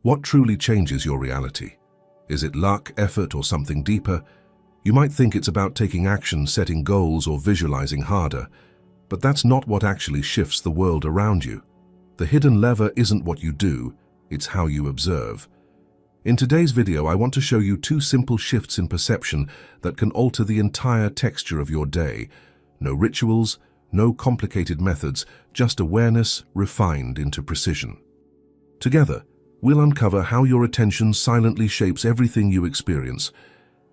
What truly changes your reality? Is it luck, effort, or something deeper? You might think it's about taking action, setting goals, or visualizing harder, but that's not what actually shifts the world around you. The hidden lever isn't what you do, it's how you observe. In today's video, I want to show you two simple shifts in perception that can alter the entire texture of your day. No rituals, no complicated methods, just awareness refined into precision. Together, we'll uncover how your attention silently shapes everything you experience,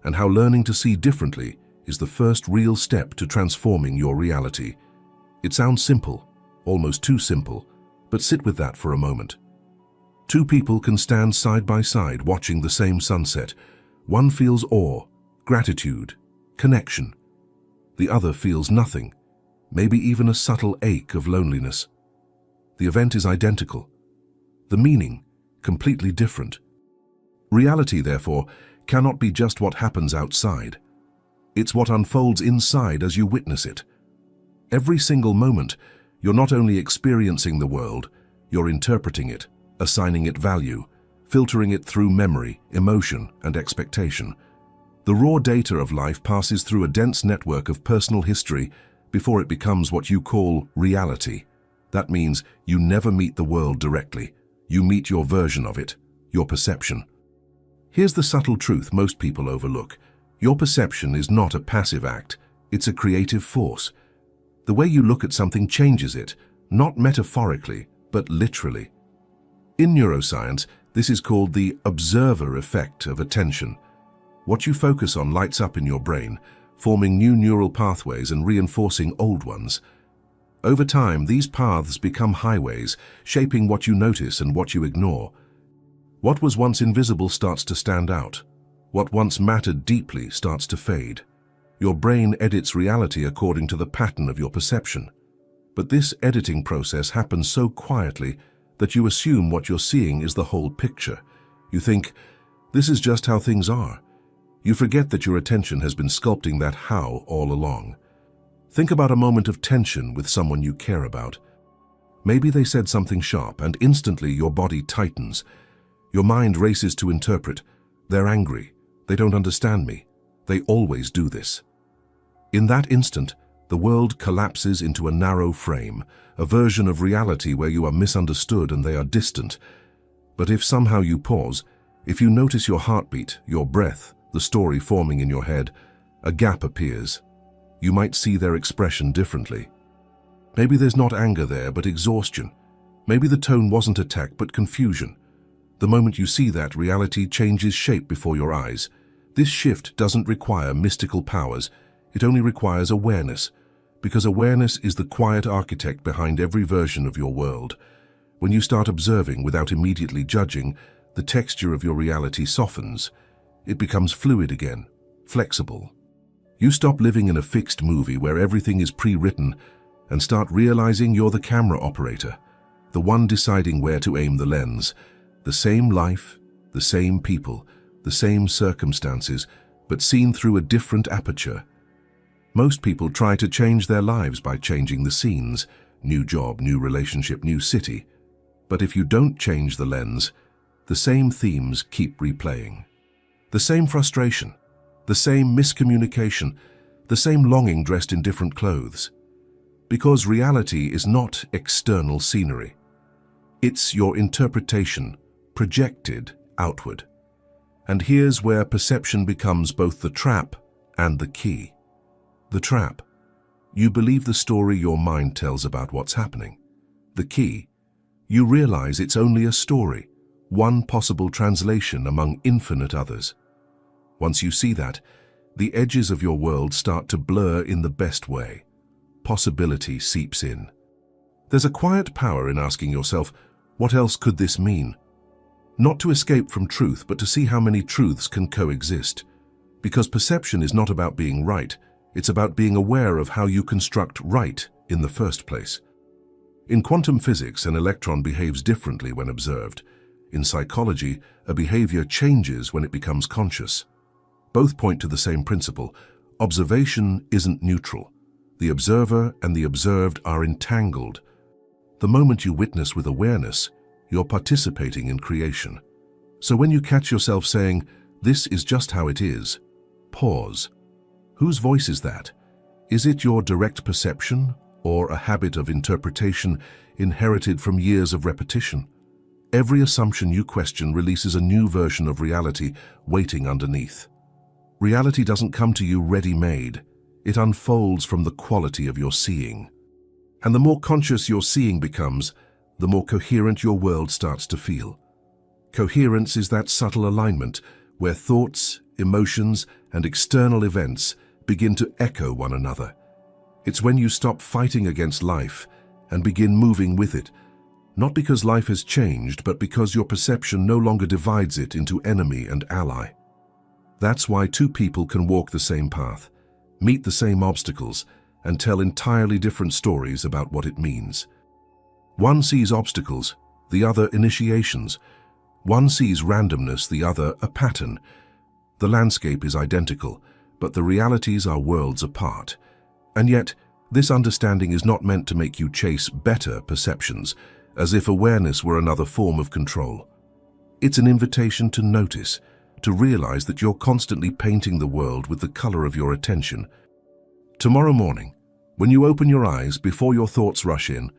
and how learning to see differently is the first real step to transforming your reality. It sounds simple, almost too simple, but sit with that for a moment. Two people can stand side by side watching the same sunset. One feels awe, gratitude, connection. The other feels nothing, maybe even a subtle ache of loneliness. The event is identical. The meaning, completely different. Reality, therefore, cannot be just what happens outside. It's what unfolds inside as you witness it. Every single moment, you're not only experiencing the world, you're interpreting it, assigning it value, filtering it through memory, emotion, and expectation. The raw data of life passes through a dense network of personal history before it becomes what you call reality. That means you never meet the world directly. You meet your version of it, your perception. Here's the subtle truth most people overlook. Your perception is not a passive act, it's a creative force. The way you look at something changes it, not metaphorically, but literally. In neuroscience, this is called the observer effect of attention. What you focus on lights up in your brain, forming new neural pathways and reinforcing old ones. Over time, these paths become highways, shaping what you notice and what you ignore. What was once invisible starts to stand out. What once mattered deeply starts to fade. Your brain edits reality according to the pattern of your perception. But this editing process happens so quietly that you assume what you're seeing is the whole picture. You think, this is just how things are. You forget that your attention has been sculpting that how all along. Think about a moment of tension with someone you care about. Maybe they said something sharp and instantly your body tightens. Your mind races to interpret. They're angry. They don't understand me. They always do this. In that instant, the world collapses into a narrow frame, a version of reality where you are misunderstood and they are distant. But if somehow you pause, if you notice your heartbeat, your breath, the story forming in your head, a gap appears. You might see their expression differently. Maybe there's not anger there, but exhaustion. Maybe the tone wasn't attack, but confusion. The moment you see that, reality changes shape before your eyes. This shift doesn't require mystical powers. It only requires awareness, because awareness is the quiet architect behind every version of your world. When you start observing without immediately judging, the texture of your reality softens. It becomes fluid again, flexible. You stop living in a fixed movie where everything is pre-written and start realizing you're the camera operator, the one deciding where to aim the lens. The same life, the same people, the same circumstances, but seen through a different aperture. Most people try to change their lives by changing the scenes, new job, new relationship, new city. But if you don't change the lens, the same themes keep replaying. The same frustration, the same miscommunication, the same longing dressed in different clothes. Because reality is not external scenery. It's your interpretation, projected outward. And here's where perception becomes both the trap and the key. The trap. You believe the story your mind tells about what's happening. The key. You realize it's only a story, one possible translation among infinite others. Once you see that, the edges of your world start to blur in the best way. Possibility seeps in. There's a quiet power in asking yourself, what else could this mean? Not to escape from truth, but to see how many truths can coexist. Because perception is not about being right, it's about being aware of how you construct right in the first place. In quantum physics, an electron behaves differently when observed. In psychology, a behavior changes when it becomes conscious. Both point to the same principle. Observation isn't neutral. The observer and the observed are entangled. The moment you witness with awareness, you're participating in creation. So when you catch yourself saying, "This is just how it is," pause. Whose voice is that? Is it your direct perception or a habit of interpretation inherited from years of repetition? Every assumption you question releases a new version of reality waiting underneath. Reality doesn't come to you ready-made. It unfolds from the quality of your seeing. And the more conscious your seeing becomes, the more coherent your world starts to feel. Coherence is that subtle alignment where thoughts, emotions, and external events begin to echo one another. It's when you stop fighting against life and begin moving with it, not because life has changed, but because your perception no longer divides it into enemy and ally. That's why two people can walk the same path, meet the same obstacles, and tell entirely different stories about what it means. One sees obstacles, the other initiations. One sees randomness, the other a pattern. The landscape is identical, but the realities are worlds apart. And yet, this understanding is not meant to make you chase better perceptions, as if awareness were another form of control. It's an invitation to notice, to realize that you're constantly painting the world with the color of your attention. Tomorrow morning, when you open your eyes before your thoughts rush in,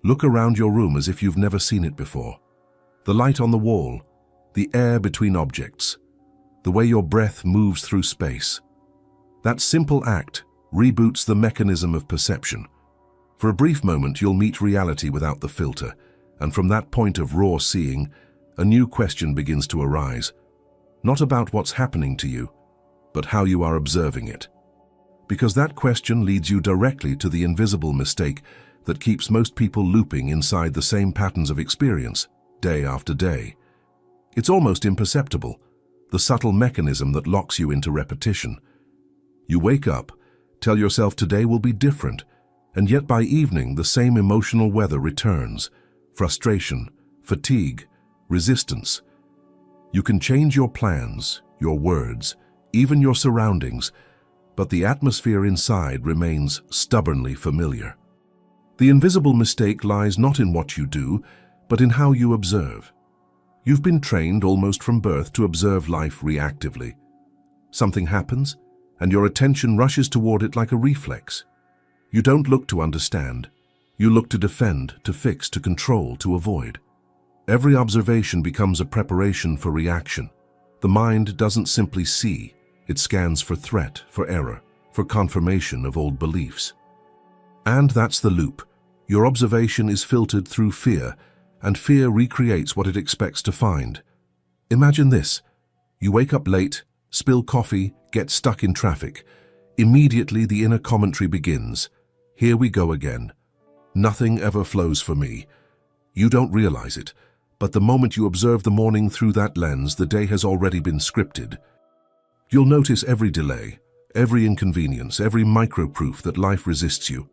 look around your room as if you've never seen it before. The light on the wall, the air between objects, the way your breath moves through space. That simple act reboots the mechanism of perception. For a brief moment, you'll meet reality without the filter, and from that point of raw seeing, a new question begins to arise. Not about what's happening to you, but how you are observing it. Because that question leads you directly to the invisible mistake that keeps most people looping inside the same patterns of experience, day after day. It's almost imperceptible, the subtle mechanism that locks you into repetition. You wake up, tell yourself today will be different, and yet by evening the same emotional weather returns. Frustration, fatigue, resistance. You can change your plans, your words, even your surroundings, but the atmosphere inside remains stubbornly familiar. The invisible mistake lies not in what you do, but in how you observe. You've been trained almost from birth to observe life reactively. Something happens, and your attention rushes toward it like a reflex. You don't look to understand. You look to defend, to fix, to control, to avoid. Every observation becomes a preparation for reaction. The mind doesn't simply see, it scans for threat, for error, for confirmation of old beliefs. And that's the loop. Your observation is filtered through fear, and fear recreates what it expects to find. Imagine this. You wake up late, spill coffee, get stuck in traffic. Immediately the inner commentary begins. Here we go again. Nothing ever flows for me. You don't realize it, but the moment you observe the morning through that lens, the day has already been scripted. You'll notice every delay, every inconvenience, every micro-proof that life resists you.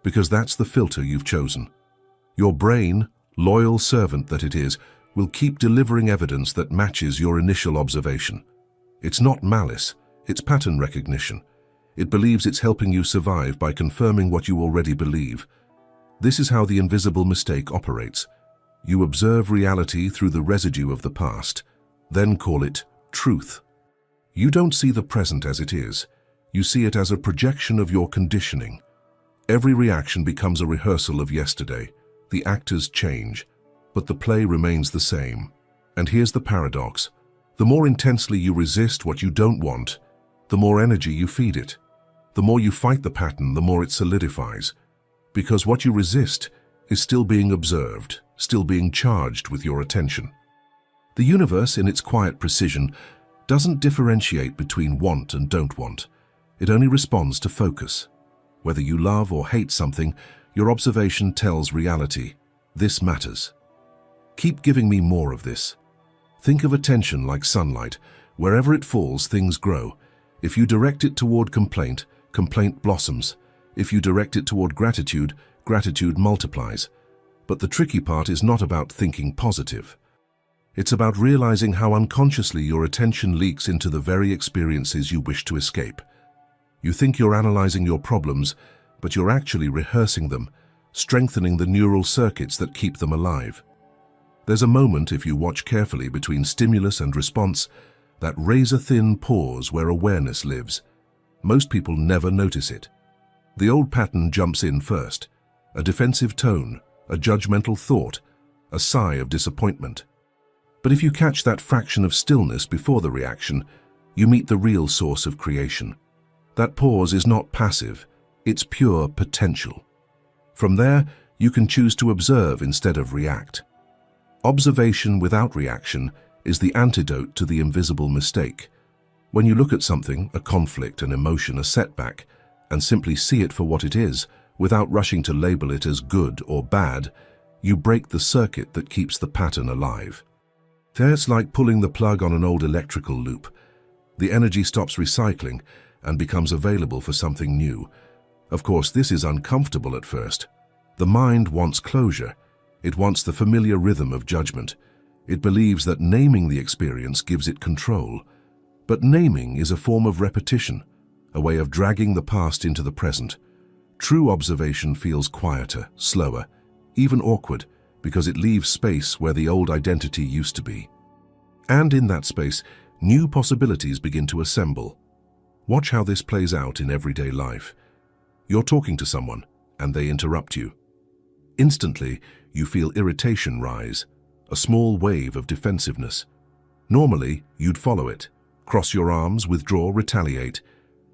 Because that's the filter you've chosen. Your brain, loyal servant that it is, will keep delivering evidence that matches your initial observation. It's not malice, it's pattern recognition. It believes it's helping you survive by confirming what you already believe. This is how the invisible mistake operates. You observe reality through the residue of the past, then call it truth. You don't see the present as it is. You see it as a projection of your conditioning. Every reaction becomes a rehearsal of yesterday. The actors change, but the play remains the same. And here's the paradox. The more intensely you resist what you don't want, the more energy you feed it. The more you fight the pattern, the more it solidifies. Because what you resist is still being observed, still being charged with your attention. The universe, in its quiet precision, doesn't differentiate between want and don't want. It only responds to focus. Whether you love or hate something, your observation tells reality. This matters. Keep giving me more of this. Think of attention like sunlight. Wherever it falls, things grow. If you direct it toward complaint, complaint blossoms. If you direct it toward gratitude, gratitude multiplies. But the tricky part is not about thinking positive. It's about realizing how unconsciously your attention leaks into the very experiences you wish to escape. You think you're analyzing your problems, but you're actually rehearsing them, strengthening the neural circuits that keep them alive. There's a moment, if you watch carefully, between stimulus and response, that razor-thin pause where awareness lives. Most people never notice it. The old pattern jumps in first, a defensive tone, a judgmental thought, a sigh of disappointment. But if you catch that fraction of stillness before the reaction, you meet the real source of creation. That pause is not passive, it's pure potential. From there, you can choose to observe instead of react. Observation without reaction is the antidote to the invisible mistake. When you look at something, a conflict, an emotion, a setback, and simply see it for what it is, without rushing to label it as good or bad, you break the circuit that keeps the pattern alive. It's like pulling the plug on an old electrical loop. The energy stops recycling and becomes available for something new. Of course, this is uncomfortable at first. The mind wants closure. It wants the familiar rhythm of judgment. It believes that naming the experience gives it control. But naming is a form of repetition, a way of dragging the past into the present. True observation feels quieter, slower, even awkward, because it leaves space where the old identity used to be. And in that space, new possibilities begin to assemble. Watch how this plays out in everyday life. You're talking to someone, and they interrupt you. Instantly, you feel irritation rise, a small wave of defensiveness. Normally, you'd follow it, cross your arms, withdraw, retaliate.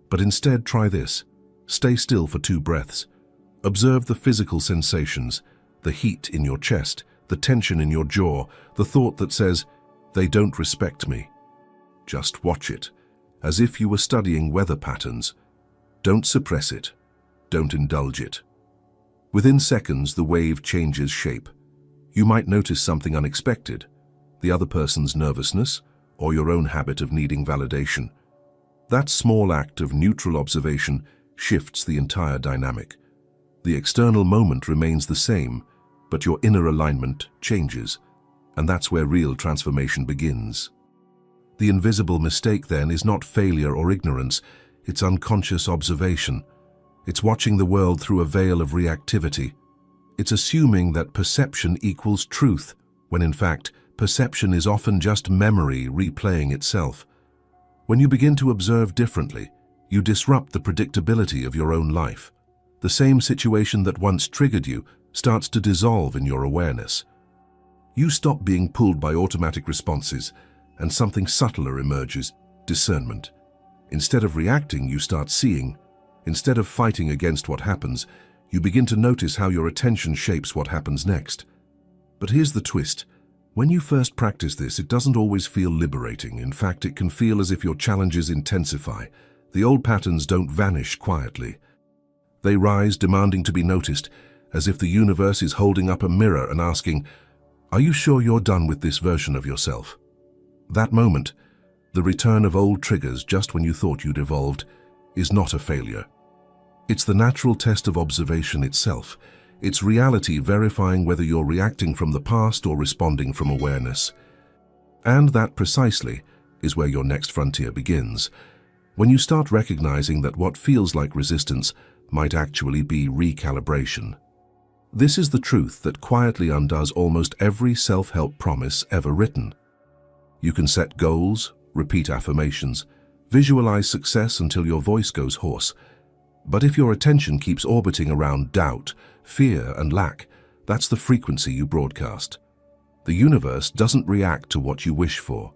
But instead, try this. Stay still for 2 breaths. Observe the physical sensations, the heat in your chest, the tension in your jaw, the thought that says, "They don't respect me." Just watch it, as if you were studying weather patterns. Don't suppress it. Don't indulge it. Within seconds, the wave changes shape. You might notice something unexpected, the other person's nervousness, or your own habit of needing validation. That small act of neutral observation shifts the entire dynamic. The external moment remains the same, but your inner alignment changes, and that's where real transformation begins. The invisible mistake, then, is not failure or ignorance, it's unconscious observation. It's watching the world through a veil of reactivity. It's assuming that perception equals truth, when in fact, perception is often just memory replaying itself. When you begin to observe differently, you disrupt the predictability of your own life. The same situation that once triggered you starts to dissolve in your awareness. You stop being pulled by automatic responses, and something subtler emerges, discernment. Instead of reacting, you start seeing. Instead of fighting against what happens, you begin to notice how your attention shapes what happens next. But here's the twist. When you first practice this, it doesn't always feel liberating. In fact, it can feel as if your challenges intensify. The old patterns don't vanish quietly. They rise, demanding to be noticed, as if the universe is holding up a mirror and asking, "Are you sure you're done with this version of yourself?" That moment, the return of old triggers just when you thought you'd evolved, is not a failure. It's the natural test of observation itself. It's reality verifying whether you're reacting from the past or responding from awareness. And that precisely is where your next frontier begins. When you start recognizing that what feels like resistance might actually be recalibration. This is the truth that quietly undoes almost every self-help promise ever written. You can set goals, repeat affirmations, visualize success until your voice goes hoarse. But if your attention keeps orbiting around doubt, fear, and lack, that's the frequency you broadcast. The universe doesn't react to what you wish for.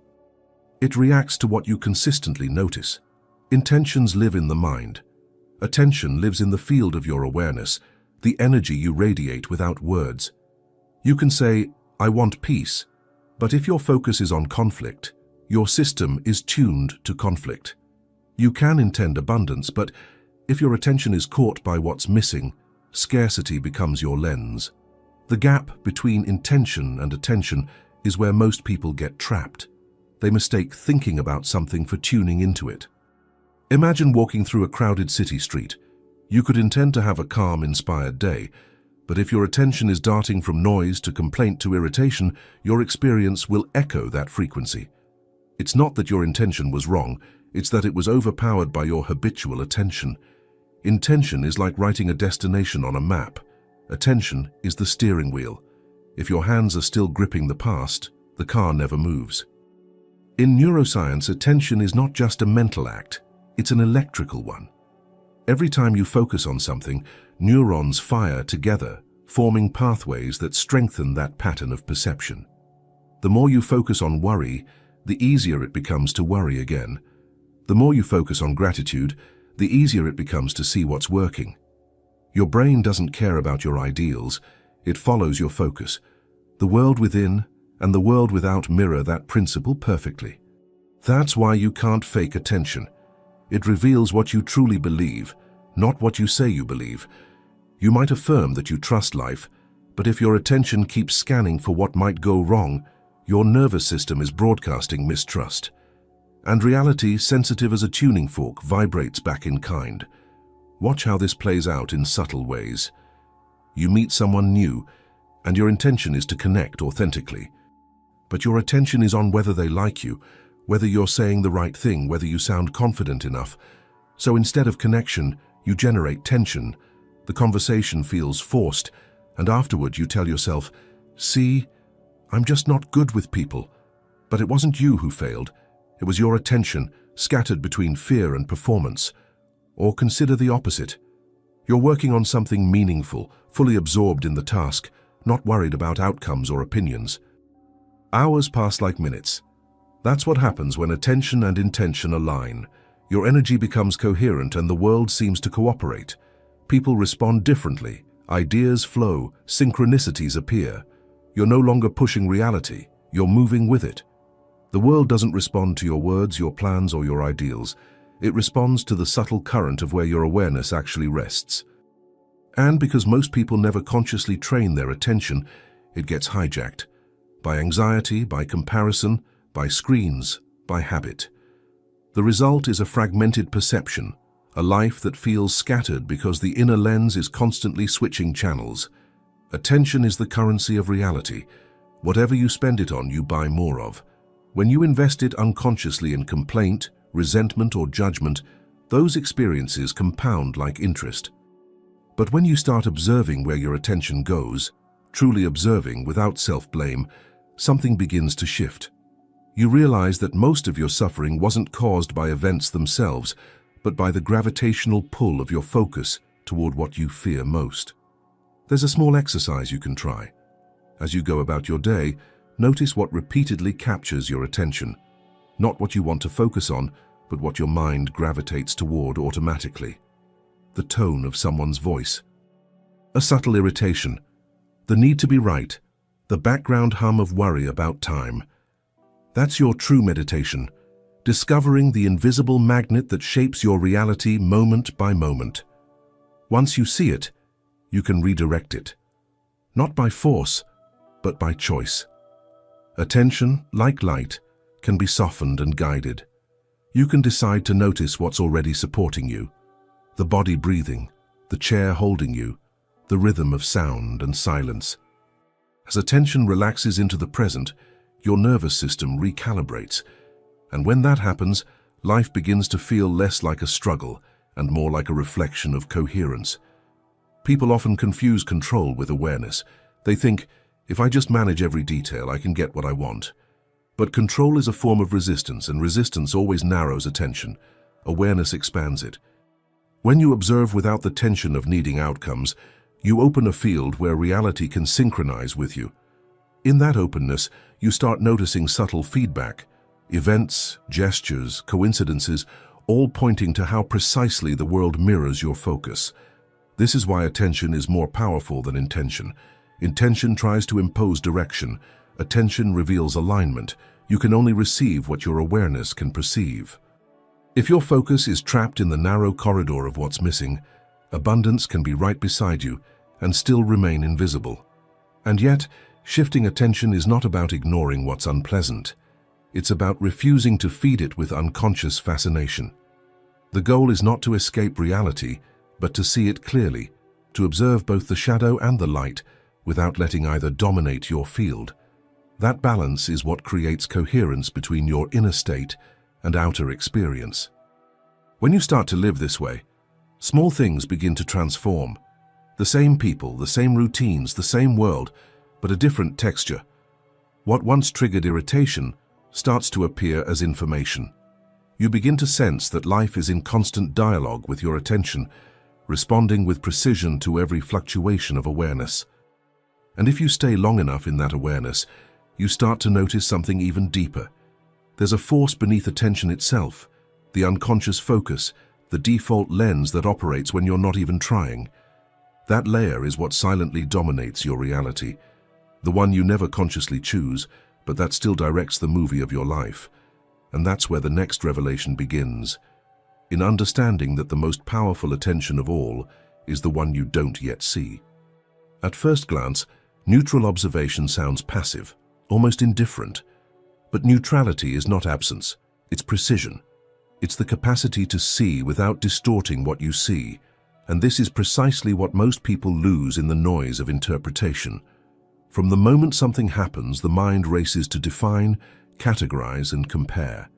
It reacts to what you consistently notice. Intentions live in the mind. Attention lives in the field of your awareness, the energy you radiate without words. You can say, "I want peace," but if your focus is on conflict, your system is tuned to conflict. You can intend abundance, but if your attention is caught by what's missing, scarcity becomes your lens. The gap between intention and attention is where most people get trapped. They mistake thinking about something for tuning into it. Imagine walking through a crowded city street. You could intend to have a calm, inspired day, but if your attention is darting from noise to complaint to irritation, your experience will echo that frequency. It's not that your intention was wrong, it's that it was overpowered by your habitual attention. Intention is like writing a destination on a map. Attention is the steering wheel. If your hands are still gripping the past, the car never moves. In neuroscience, attention is not just a mental act, it's an electrical one. Every time you focus on something, neurons fire together, forming pathways that strengthen that pattern of perception. The more you focus on worry, the easier it becomes to worry again. The more you focus on gratitude, the easier it becomes to see what's working. Your brain doesn't care about your ideals, it follows your focus. The world within and the world without mirror that principle perfectly. That's why you can't fake attention. It reveals what you truly believe, not what you say you believe. You might affirm that you trust life, but if your attention keeps scanning for what might go wrong, your nervous system is broadcasting mistrust. And reality, sensitive as a tuning fork, vibrates back in kind. Watch how this plays out in subtle ways. You meet someone new, and your intention is to connect authentically. But your attention is on whether they like you, whether you're saying the right thing, whether you sound confident enough. So instead of connection, you generate tension. The conversation feels forced, and afterward you tell yourself, "See, I'm just not good with people." But it wasn't you who failed. It was your attention, scattered between fear and performance. Or consider the opposite. You're working on something meaningful, fully absorbed in the task, not worried about outcomes or opinions. Hours pass like minutes. That's what happens when attention and intention align. Your energy becomes coherent and the world seems to cooperate. People respond differently, ideas flow, synchronicities appear. You're no longer pushing reality, you're moving with it. The world doesn't respond to your words, your plans, or your ideals. It responds to the subtle current of where your awareness actually rests. And because most people never consciously train their attention, it gets hijacked. By anxiety, by comparison, by screens, by habit. The result is a fragmented perception, a life that feels scattered because the inner lens is constantly switching channels. Attention is the currency of reality. Whatever you spend it on, you buy more of. When you invest it unconsciously in complaint, resentment, or judgment, those experiences compound like interest. But when you start observing where your attention goes, truly observing without self-blame, something begins to shift. You realize that most of your suffering wasn't caused by events themselves, but by the gravitational pull of your focus toward what you fear most. There's a small exercise you can try. As you go about your day, notice what repeatedly captures your attention. Not what you want to focus on, but what your mind gravitates toward automatically. The tone of someone's voice. A subtle irritation. The need to be right. The background hum of worry about time. That's your true meditation, discovering the invisible magnet that shapes your reality moment by moment. Once you see it, you can redirect it. Not by force, but by choice. Attention, like light, can be softened and guided. You can decide to notice what's already supporting you. The body breathing, the chair holding you, the rhythm of sound and silence. As attention relaxes into the present, your nervous system recalibrates. And when that happens, life begins to feel less like a struggle and more like a reflection of coherence. People often confuse control with awareness. They think, if I just manage every detail, I can get what I want. But control is a form of resistance, and resistance always narrows attention. Awareness expands it. When you observe without the tension of needing outcomes, you open a field where reality can synchronize with you. In that openness, you start noticing subtle feedback, events, gestures, coincidences, all pointing to how precisely the world mirrors your focus. This is why attention is more powerful than intention. Intention tries to impose direction. Attention reveals alignment. You can only receive what your awareness can perceive. If your focus is trapped in the narrow corridor of what's missing, abundance can be right beside you and still remain invisible. And yet, shifting attention is not about ignoring what's unpleasant. It's about refusing to feed it with unconscious fascination. The goal is not to escape reality, but to see it clearly, to observe both the shadow and the light without letting either dominate your field. That balance is what creates coherence between your inner state and outer experience. When you start to live this way, small things begin to transform. The same people, the same routines, the same world, but a different texture. What once triggered irritation starts to appear as information. You begin to sense that life is in constant dialogue with your attention, responding with precision to every fluctuation of awareness. And if you stay long enough in that awareness, you start to notice something even deeper. There's a force beneath attention itself, the unconscious focus, the default lens that operates when you're not even trying. That layer is what silently dominates your reality, the one you never consciously choose, but that still directs the movie of your life. And that's where the next revelation begins, in understanding that the most powerful attention of all is the one you don't yet see. At first glance, neutral observation sounds passive, almost indifferent. But neutrality is not absence, it's precision. It's the capacity to see without distorting what you see, and this is precisely what most people lose in the noise of interpretation. From the moment something happens, the mind races to define, categorize, and compare.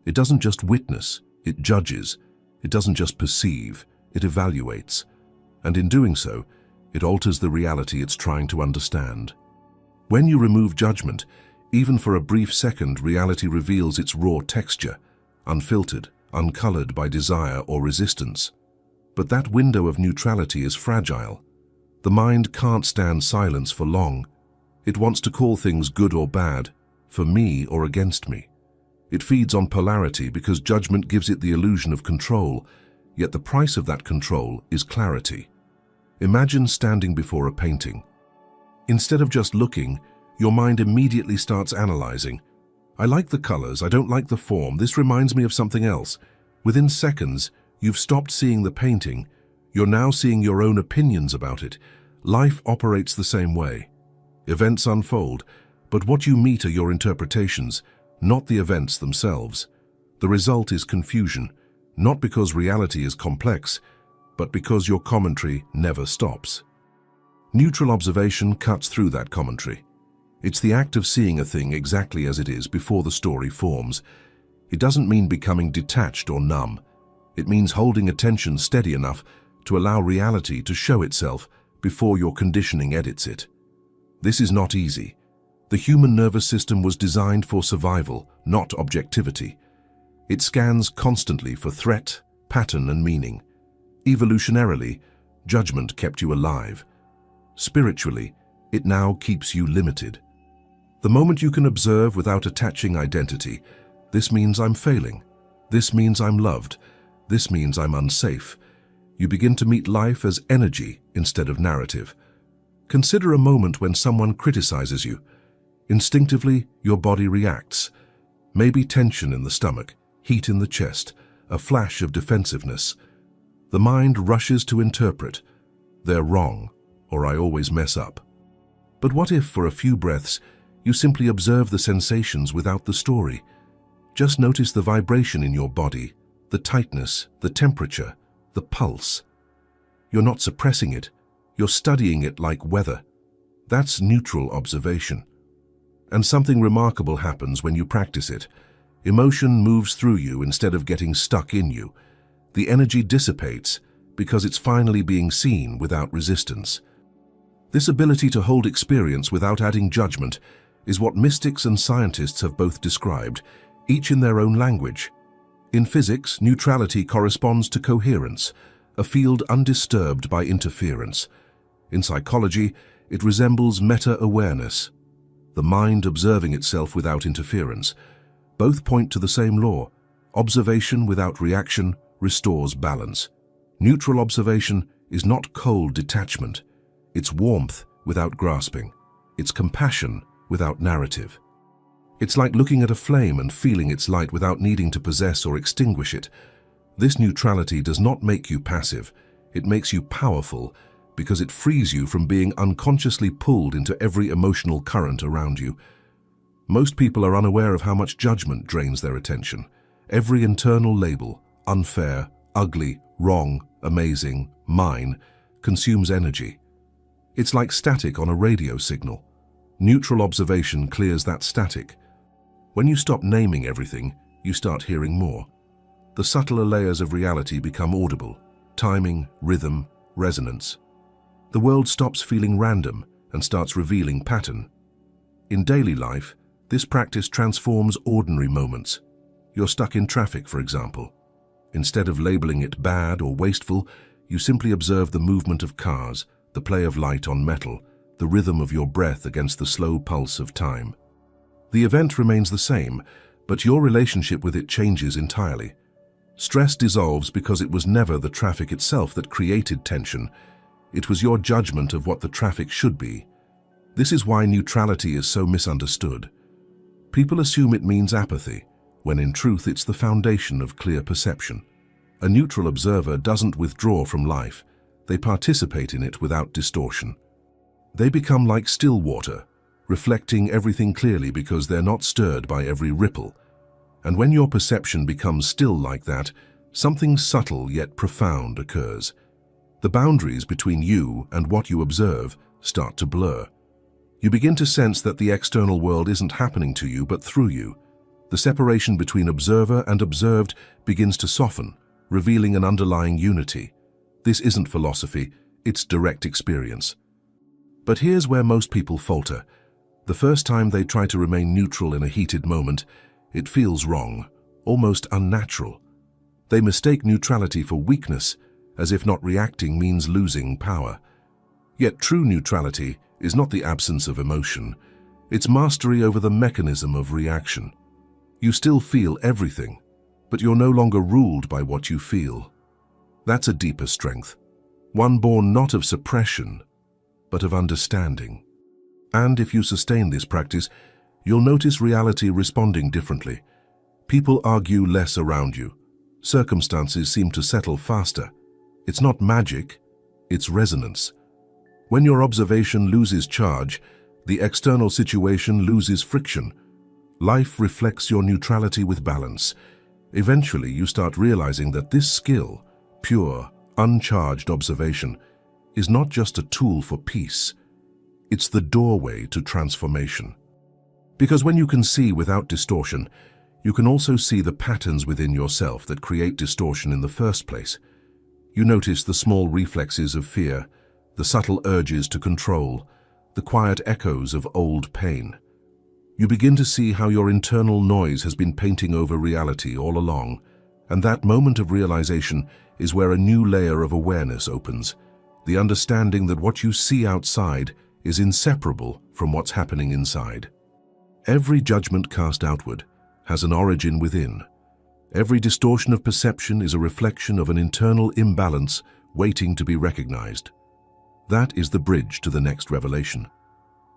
It doesn't just witness, it judges. It doesn't just perceive, it evaluates. And in doing so, it alters the reality it's trying to understand. When you remove judgment, even for a brief second, reality reveals its raw texture, unfiltered, uncolored by desire or resistance. But that window of neutrality is fragile. The mind can't stand silence for long. It wants to call things good or bad, for me or against me. It feeds on polarity because judgment gives it the illusion of control, yet the price of that control is clarity. Imagine standing before a painting. Instead of just looking, your mind immediately starts analyzing. I like the colors, I don't like the form, this reminds me of something else. Within seconds, you've stopped seeing the painting. You're now seeing your own opinions about it. Life operates the same way. Events unfold, but what you meet are your interpretations, not the events themselves. The result is confusion, not because reality is complex, but because your commentary never stops. Neutral observation cuts through that commentary. It's the act of seeing a thing exactly as it is before the story forms. It doesn't mean becoming detached or numb. It means holding attention steady enough to allow reality to show itself before your conditioning edits it. This is not easy. The human nervous system was designed for survival, not objectivity. It scans constantly for threat, pattern, and meaning. Evolutionarily, judgment kept you alive. Spiritually, it now keeps you limited. The moment you can observe without attaching identity, this means I'm failing, this means I'm loved, this means I'm unsafe, you begin to meet life as energy instead of narrative. Consider a moment when someone criticizes you. Instinctively, your body reacts. Maybe tension in the stomach, heat in the chest, a flash of defensiveness. The mind rushes to interpret. They're wrong, or I always mess up. But what if, for a few breaths, you simply observe the sensations without the story? Just notice the vibration in your body, the tightness, the temperature, the pulse. You're not suppressing it, you're studying it like weather. That's neutral observation. And something remarkable happens when you practice it. Emotion moves through you instead of getting stuck in you. The energy dissipates because it's finally being seen without resistance. This ability to hold experience without adding judgment is what mystics and scientists have both described, each in their own language. In physics, neutrality corresponds to coherence, a field undisturbed by interference. In psychology, it resembles meta-awareness, the mind observing itself without interference. Both point to the same law. Observation without reaction restores balance. Neutral observation is not cold detachment. It's warmth without grasping. It's compassion without narrative. It's like looking at a flame and feeling its light without needing to possess or extinguish it. This neutrality does not make you passive. It makes you powerful because it frees you from being unconsciously pulled into every emotional current around you. Most people are unaware of how much judgment drains their attention. Every internal label, unfair, ugly, wrong, amazing, mine, consumes energy. It's like static on a radio signal. Neutral observation clears that static. When you stop naming everything, you start hearing more. The subtler layers of reality become audible: timing, rhythm, resonance. The world stops feeling random and starts revealing pattern. In daily life, this practice transforms ordinary moments. You're stuck in traffic, for example. Instead of labeling it bad or wasteful, you simply observe the movement of cars, the play of light on metal, the rhythm of your breath against the slow pulse of time. The event remains the same, but your relationship with it changes entirely. Stress dissolves because it was never the traffic itself that created tension. It was your judgment of what the traffic should be. This is why neutrality is so misunderstood. People assume it means apathy, when in truth it's the foundation of clear perception. A neutral observer doesn't withdraw from life, they participate in it without distortion. They become like still water, reflecting everything clearly because they're not stirred by every ripple. And when your perception becomes still like that, something subtle yet profound occurs. The boundaries between you and what you observe start to blur. You begin to sense that the external world isn't happening to you but through you. The separation between observer and observed begins to soften, revealing an underlying unity. This isn't philosophy, it's direct experience. But here's where most people falter. The first time they try to remain neutral in a heated moment, it feels wrong, almost unnatural. They mistake neutrality for weakness, as if not reacting means losing power. Yet true neutrality is not the absence of emotion, it's mastery over the mechanism of reaction. You still feel everything, but you're no longer ruled by what you feel. That's a deeper strength, one born not of suppression, but of understanding. And if you sustain this practice, you'll notice reality responding differently. People argue less around you. Circumstances seem to settle faster. It's not magic, it's resonance. When your observation loses charge, the external situation loses friction. Life reflects your neutrality with balance. Eventually, you start realizing that this skill, pure, uncharged observation, is not just a tool for peace. It's the doorway to transformation. Because when you can see without distortion, you can also see the patterns within yourself that create distortion in the first place. You notice the small reflexes of fear, the subtle urges to control, the quiet echoes of old pain. You begin to see how your internal noise has been painting over reality all along, and that moment of realization is where a new layer of awareness opens, the understanding that what you see outside is inseparable from what's happening inside. Every judgment cast outward has an origin within. Every distortion of perception is a reflection of an internal imbalance waiting to be recognized. That is the bridge to the next revelation.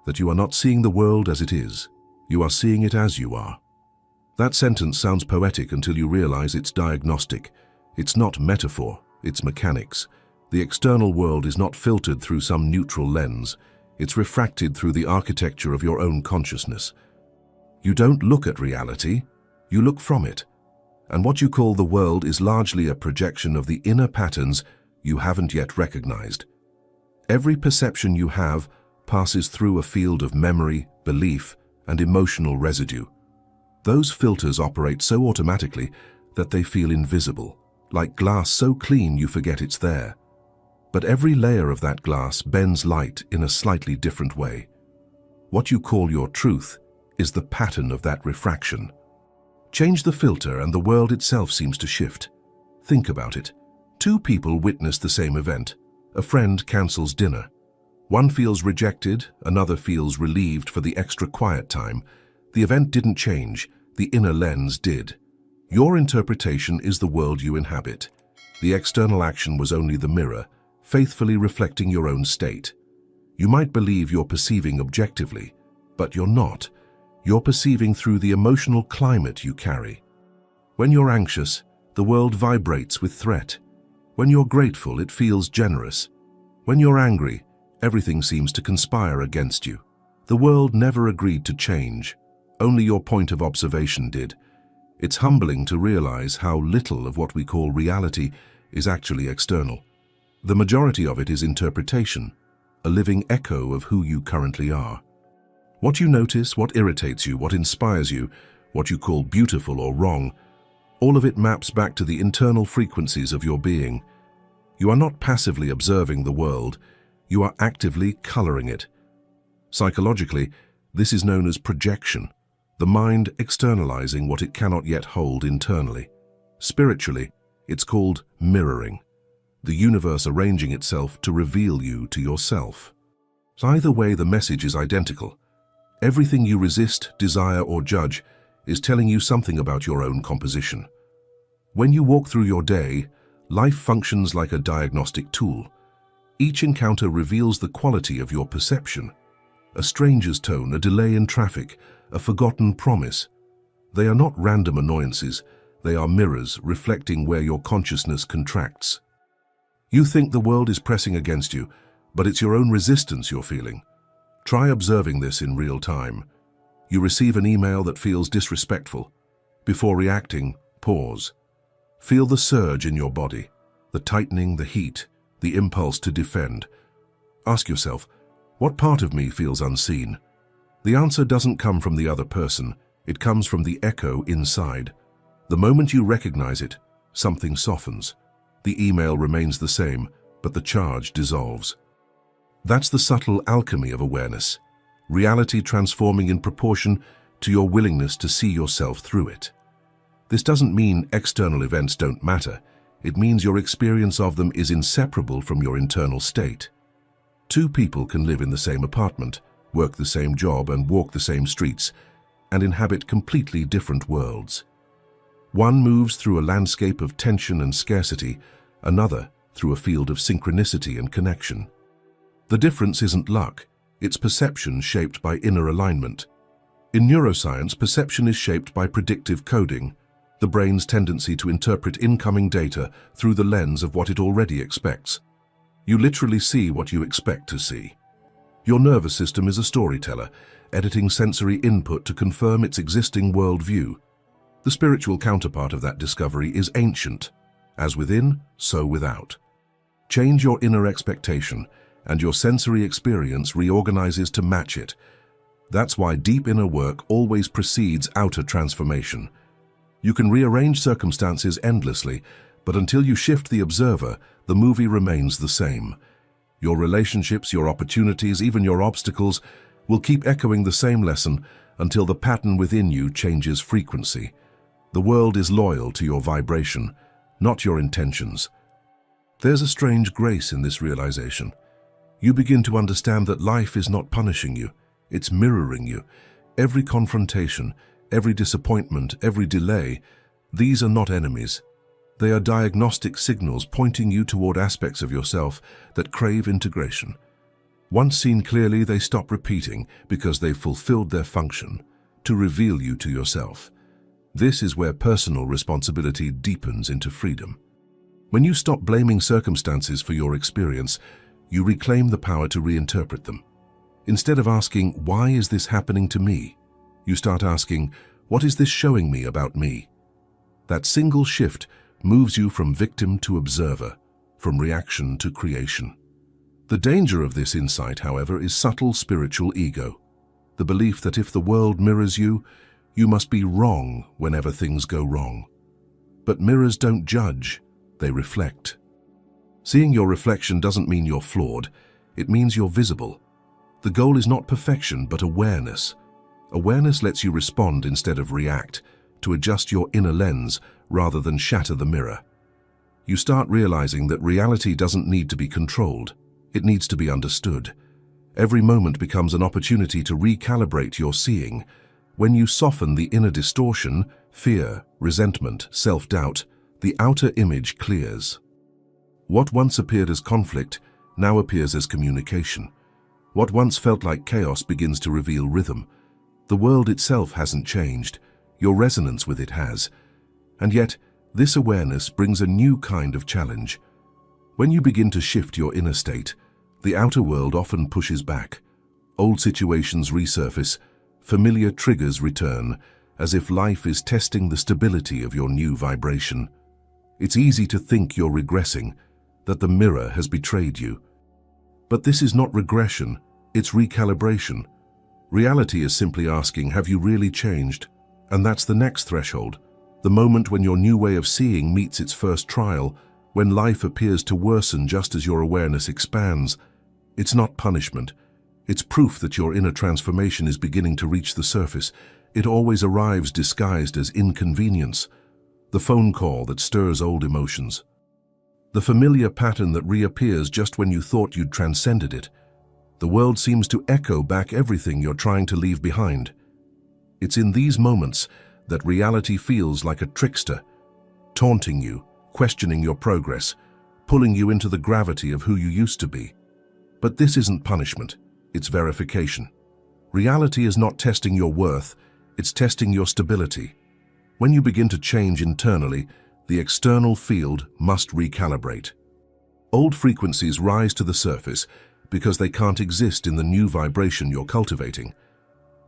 That you are not seeing the world as it is, you are seeing it as you are. That sentence sounds poetic until you realize it's diagnostic. It's not metaphor, it's mechanics. The external world is not filtered through some neutral lens. It's refracted through the architecture of your own consciousness. You don't look at reality, you look from it. And what you call the world is largely a projection of the inner patterns you haven't yet recognized. Every perception you have passes through a field of memory, belief, and emotional residue. Those filters operate so automatically that they feel invisible, like glass so clean you forget it's there. But every layer of that glass bends light in a slightly different way. What you call your truth is the pattern of that refraction. Change the filter and the world itself seems to shift. Think about it. Two people witness the same event. A friend cancels dinner. One feels rejected, another feels relieved for the extra quiet time. The event didn't change, the inner lens did. Your interpretation is the world you inhabit. The external action was only the mirror, faithfully reflecting your own state. You might believe you're perceiving objectively, but you're not. You're perceiving through the emotional climate you carry. When you're anxious, the world vibrates with threat. When you're grateful, it feels generous. When you're angry, everything seems to conspire against you. The world never agreed to change. Only your point of observation did. It's humbling to realize how little of what we call reality is actually external. The majority of it is interpretation, a living echo of who you currently are. What you notice, what irritates you, what inspires you, what you call beautiful or wrong, all of it maps back to the internal frequencies of your being. You are not passively observing the world, you are actively coloring it. Psychologically, this is known as projection, the mind externalizing what it cannot yet hold internally. Spiritually, it's called mirroring, the universe arranging itself to reveal you to yourself. Either way, the message is identical. Everything you resist, desire, or judge is telling you something about your own composition. When you walk through your day, life functions like a diagnostic tool. Each encounter reveals the quality of your perception. A stranger's tone, a delay in traffic, a forgotten promise. They are not random annoyances, they are mirrors reflecting where your consciousness contracts. You think the world is pressing against you, but it's your own resistance you're feeling. Try observing this in real time. You receive an email that feels disrespectful. Before reacting, pause. Feel the surge in your body, the tightening, the heat, the impulse to defend. Ask yourself, what part of me feels unseen? The answer doesn't come from the other person, it comes from the echo inside. The moment you recognize it, something softens. The email remains the same, but the charge dissolves. That's the subtle alchemy of awareness, reality transforming in proportion to your willingness to see yourself through it. This doesn't mean external events don't matter. It means your experience of them is inseparable from your internal state. Two people can live in the same apartment, work the same job, and walk the same streets, and inhabit completely different worlds. One moves through a landscape of tension and scarcity, another through a field of synchronicity and connection. The difference isn't luck, it's perception shaped by inner alignment. In neuroscience, perception is shaped by predictive coding, the brain's tendency to interpret incoming data through the lens of what it already expects. You literally see what you expect to see. Your nervous system is a storyteller, editing sensory input to confirm its existing worldview. The spiritual counterpart of that discovery is ancient. As within, so without. Change your inner expectation, and your sensory experience reorganizes to match it. That's why deep inner work always precedes outer transformation. You can rearrange circumstances endlessly, but until you shift the observer, the movie remains the same. Your relationships, your opportunities, even your obstacles will keep echoing the same lesson until the pattern within you changes frequency. The world is loyal to your vibration, not your intentions. There's a strange grace in this realization. You begin to understand that life is not punishing you, it's mirroring you. Every confrontation, every disappointment, every delay, these are not enemies. They are diagnostic signals pointing you toward aspects of yourself that crave integration. Once seen clearly, they stop repeating because they've fulfilled their function, to reveal you to yourself. This is where personal responsibility deepens into freedom. When you stop blaming circumstances for your experience, you reclaim the power to reinterpret them. Instead of asking, "Why is this happening to me?" you start asking, "What is this showing me about me?" That single shift moves you from victim to observer, from reaction to creation. The danger of this insight, however, is subtle spiritual ego, the belief that if the world mirrors you, you must be wrong whenever things go wrong. But mirrors don't judge, they reflect. Seeing your reflection doesn't mean you're flawed, it means you're visible. The goal is not perfection, but awareness. Awareness lets you respond instead of react, to adjust your inner lens rather than shatter the mirror. You start realizing that reality doesn't need to be controlled, it needs to be understood. Every moment becomes an opportunity to recalibrate your seeing. When you soften the inner distortion, fear, resentment, self-doubt, the outer image clears. What once appeared as conflict now appears as communication. What once felt like chaos begins to reveal rhythm. The world itself hasn't changed, your resonance with it has. And yet, this awareness brings a new kind of challenge. When you begin to shift your inner state, the outer world often pushes back. Old situations resurface, familiar triggers return, as if life is testing the stability of your new vibration. It's easy to think you're regressing, that the mirror has betrayed you. But this is not regression, it's recalibration. Reality is simply asking, have you really changed? And that's the next threshold, the moment when your new way of seeing meets its first trial, when life appears to worsen just as your awareness expands. It's not punishment, It's proof that your inner transformation is beginning to reach the surface. It always arrives disguised as inconvenience. The phone call that stirs old emotions. The familiar pattern that reappears just when you thought you'd transcended it. The world seems to echo back everything you're trying to leave behind. It's in these moments that reality feels like a trickster, taunting you, questioning your progress, pulling you into the gravity of who you used to be. But this isn't punishment, it's verification. Reality is not testing your worth, it's testing your stability. When you begin to change internally, the external field must recalibrate. Old frequencies rise to the surface because they can't exist in the new vibration you're cultivating.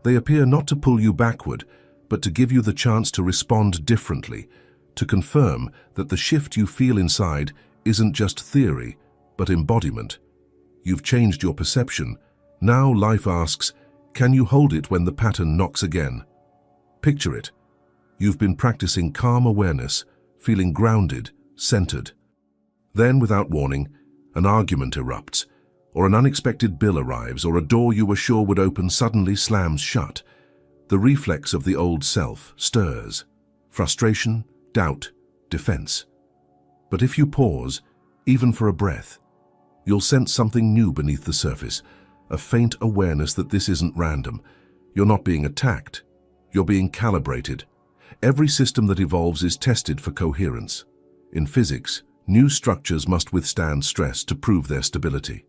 They appear not to pull you backward, but to give you the chance to respond differently, to confirm that the shift you feel inside isn't just theory, but embodiment. You've changed your perception. Now life asks, can you hold it when the pattern knocks again? Picture it. You've been practicing calm awareness, feeling grounded, centered. Then, without warning, an argument erupts, or an unexpected bill arrives, or a door you were sure would open suddenly slams shut. The reflex of the old self stirs. Frustration, doubt, defense. But if you pause, even for a breath, you'll sense something new beneath the surface, a faint awareness that this isn't random. You're not being attacked. You're being calibrated. Every system that evolves is tested for coherence. In physics, new structures must withstand stress to prove their stability.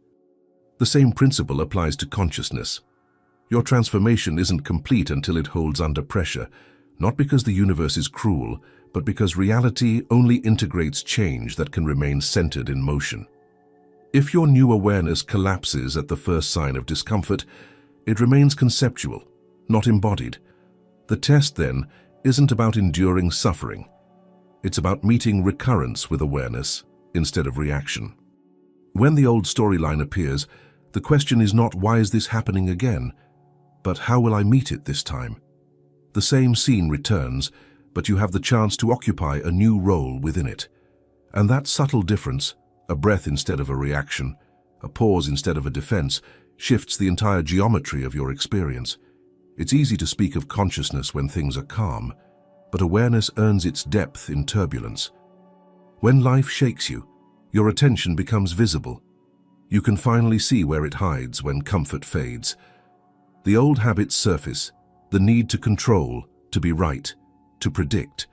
The same principle applies to consciousness. Your transformation isn't complete until it holds under pressure, not because the universe is cruel, but because reality only integrates change that can remain centered in motion. If your new awareness collapses at the first sign of discomfort, it remains conceptual, not embodied. The test, then, isn't about enduring suffering. It's about meeting recurrence with awareness instead of reaction. When the old storyline appears, the question is not why is this happening again, but how will I meet it this time? The same scene returns, but you have the chance to occupy a new role within it. And that subtle difference, a breath instead of a reaction, a pause instead of a defense, shifts the entire geometry of your experience. It's easy to speak of consciousness when things are calm, but awareness earns its depth in turbulence. When life shakes you, your attention becomes visible. You can finally see where it hides when comfort fades. The old habits surface, the need to control, to be right, to predict.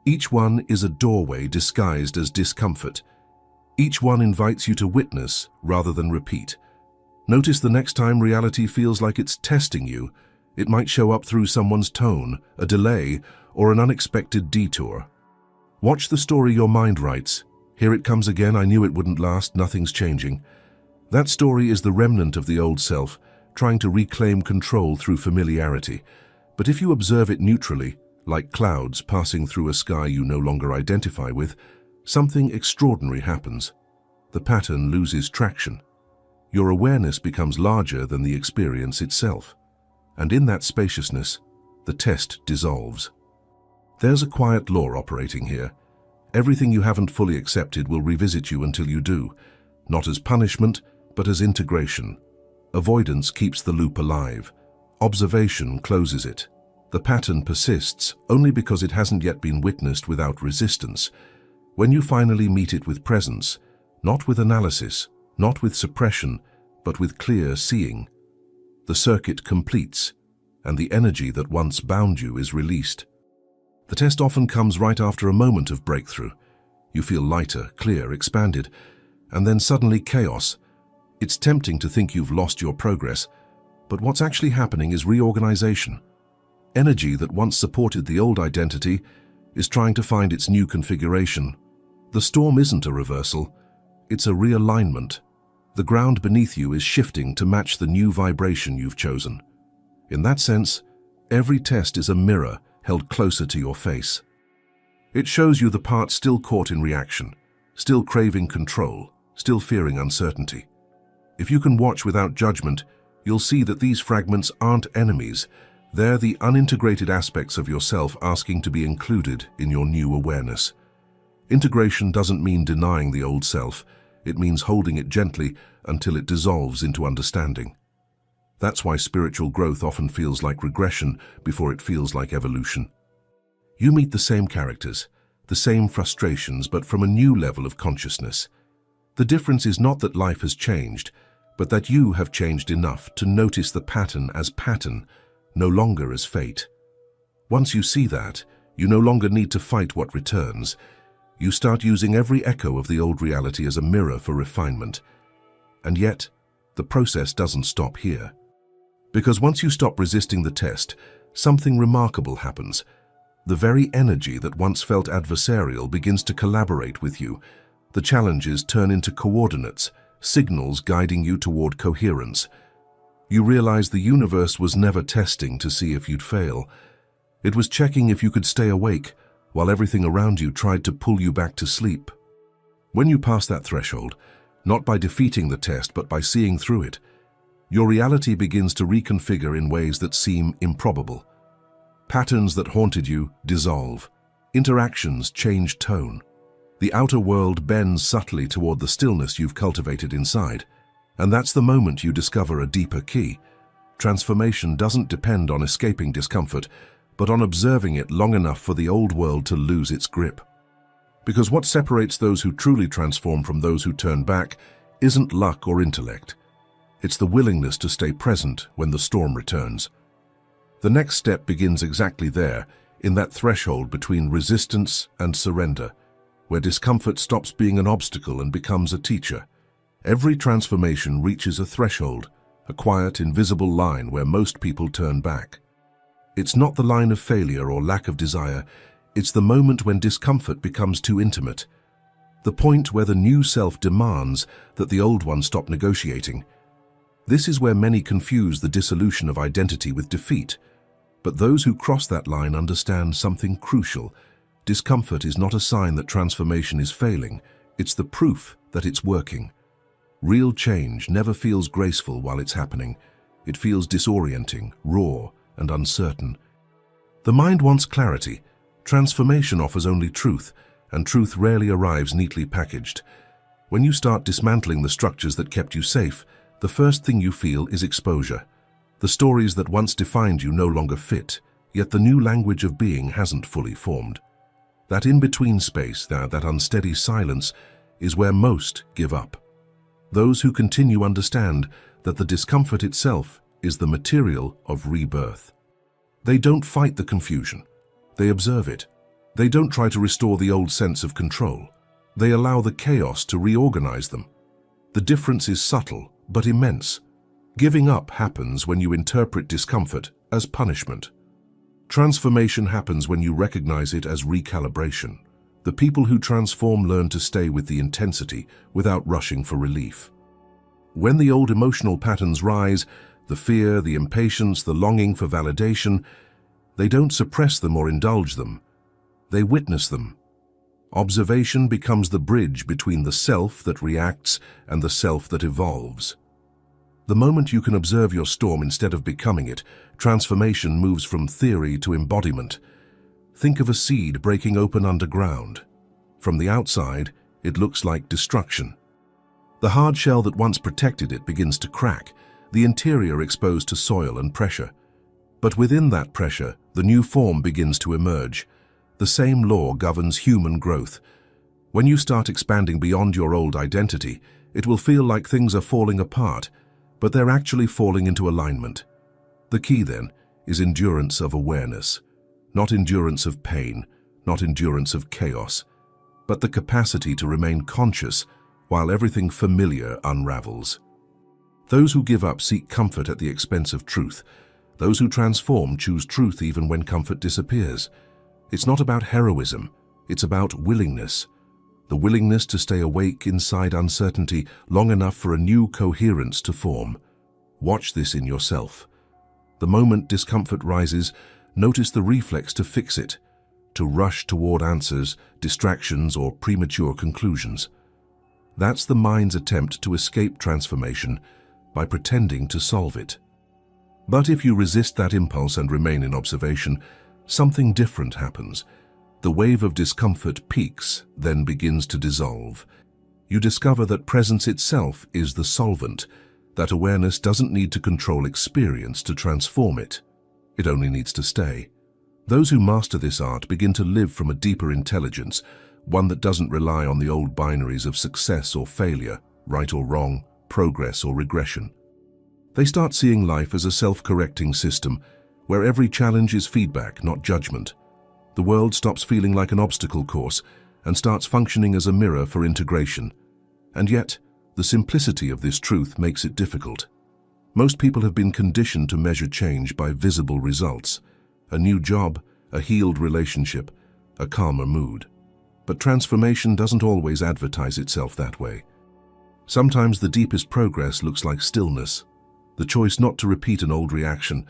Each one is a doorway disguised as discomfort. Each one invites you to witness rather than repeat. Notice the next time reality feels like it's testing you. It might show up through someone's tone, a delay, or an unexpected detour. Watch the story your mind writes. Here it comes again, I knew it wouldn't last, nothing's changing. That story is the remnant of the old self, trying to reclaim control through familiarity. But if you observe it neutrally, like clouds passing through a sky you no longer identify with, something extraordinary happens. The pattern loses traction. Your awareness becomes larger than the experience itself. And in that spaciousness, the test dissolves. There's a quiet law operating here. Everything you haven't fully accepted will revisit you until you do, not as punishment, but as integration. Avoidance keeps the loop alive. Observation closes it. The pattern persists only because it hasn't yet been witnessed without resistance. When you finally meet it with presence, not with analysis, not with suppression, but with clear seeing, the circuit completes, and the energy that once bound you is released. The test often comes right after a moment of breakthrough. You feel lighter, clear, expanded, and then suddenly chaos. It's tempting to think you've lost your progress, but what's actually happening is reorganization. Energy that once supported the old identity is trying to find its new configuration. The storm isn't a reversal, it's a realignment. The ground beneath you is shifting to match the new vibration you've chosen. In that sense, every test is a mirror held closer to your face. It shows you the part still caught in reaction, still craving control, still fearing uncertainty. If you can watch without judgment, you'll see that these fragments aren't enemies. They're the unintegrated aspects of yourself asking to be included in your new awareness. Integration doesn't mean denying the old self. It means holding it gently until it dissolves into understanding. That's why spiritual growth often feels like regression before it feels like evolution. You meet the same characters, the same frustrations, but from a new level of consciousness. The difference is not that life has changed, but that you have changed enough to notice the pattern as pattern, no longer as fate. Once you see that, you no longer need to fight what returns. You start using every echo of the old reality as a mirror for refinement. And yet, the process doesn't stop here. Because once you stop resisting the test, something remarkable happens. The very energy that once felt adversarial begins to collaborate with you. The challenges turn into coordinates, signals guiding you toward coherence. You realize the universe was never testing to see if you'd fail. It was checking if you could stay awake, while everything around you tried to pull you back to sleep. When you pass that threshold, not by defeating the test but by seeing through it, your reality begins to reconfigure in ways that seem improbable. Patterns that haunted you dissolve. Interactions change tone. The outer world bends subtly toward the stillness you've cultivated inside. And that's the moment you discover a deeper key. Transformation doesn't depend on escaping discomfort, but on observing it long enough for the old world to lose its grip. Because what separates those who truly transform from those who turn back isn't luck or intellect. It's the willingness to stay present when the storm returns. The next step begins exactly there, in that threshold between resistance and surrender, where discomfort stops being an obstacle and becomes a teacher. Every transformation reaches a threshold, a quiet, invisible line where most people turn back. It's not the line of failure or lack of desire, it's the moment when discomfort becomes too intimate. The point where the new self demands that the old one stop negotiating. This is where many confuse the dissolution of identity with defeat. But those who cross that line understand something crucial. Discomfort is not a sign that transformation is failing, it's the proof that it's working. Real change never feels graceful while it's happening. It feels disorienting, raw, and uncertain. The mind wants clarity. Transformation offers only truth, and truth rarely arrives neatly packaged. When you start dismantling the structures that kept you safe, the first thing you feel is exposure. The stories that once defined you no longer fit, yet the new language of being hasn't fully formed. That in-between space, that unsteady silence, is where most give up. Those who continue understand that the discomfort itself is the material of rebirth. They don't fight the confusion. They observe it. They don't try to restore the old sense of control. They allow the chaos to reorganize them. The difference is subtle, but immense. Giving up happens when you interpret discomfort as punishment. Transformation happens when you recognize it as recalibration. The people who transform learn to stay with the intensity without rushing for relief. When the old emotional patterns rise, the fear, the impatience, the longing for validation, they don't suppress them or indulge them. They witness them. Observation becomes the bridge between the self that reacts and the self that evolves. The moment you can observe your storm instead of becoming it, transformation moves from theory to embodiment. Think of a seed breaking open underground. From the outside, it looks like destruction. The hard shell that once protected it begins to crack, the interior exposed to soil and pressure. But within that pressure, the new form begins to emerge. The same law governs human growth. When you start expanding beyond your old identity, it will feel like things are falling apart, but they're actually falling into alignment. The key, then, is endurance of awareness. Not endurance of pain, not endurance of chaos, but the capacity to remain conscious while everything familiar unravels. Those who give up seek comfort at the expense of truth. Those who transform choose truth even when comfort disappears. It's not about heroism, it's about willingness. The willingness to stay awake inside uncertainty long enough for a new coherence to form. Watch this in yourself. The moment discomfort rises, notice the reflex to fix it, to rush toward answers, distractions, or premature conclusions. That's the mind's attempt to escape transformation by pretending to solve it. But if you resist that impulse and remain in observation, something different happens. The wave of discomfort peaks, then begins to dissolve. You discover that presence itself is the solvent, that awareness doesn't need to control experience to transform it. It only needs to stay. Those who master this art begin to live from a deeper intelligence, one that doesn't rely on the old binaries of success or failure, right or wrong, progress or regression. They start seeing life as a self-correcting system, where every challenge is feedback, not judgment. The world stops feeling like an obstacle course and starts functioning as a mirror for integration. And yet, the simplicity of this truth makes it difficult. Most people have been conditioned to measure change by visible results: a new job, a healed relationship, a calmer mood. But transformation doesn't always advertise itself that way. Sometimes the deepest progress looks like stillness, the choice not to repeat an old reaction,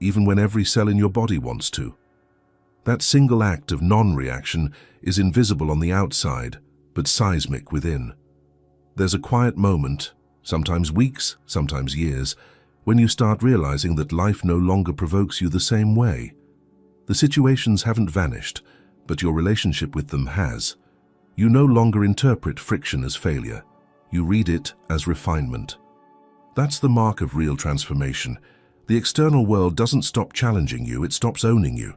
even when every cell in your body wants to. That single act of non-reaction is invisible on the outside, but seismic within. There's a quiet moment, sometimes weeks, sometimes years, when you start realizing that life no longer provokes you the same way. The situations haven't vanished, but your relationship with them has. You no longer interpret friction as failure. You read it as refinement. That's the mark of real transformation. The external world doesn't stop challenging you, it stops owning you.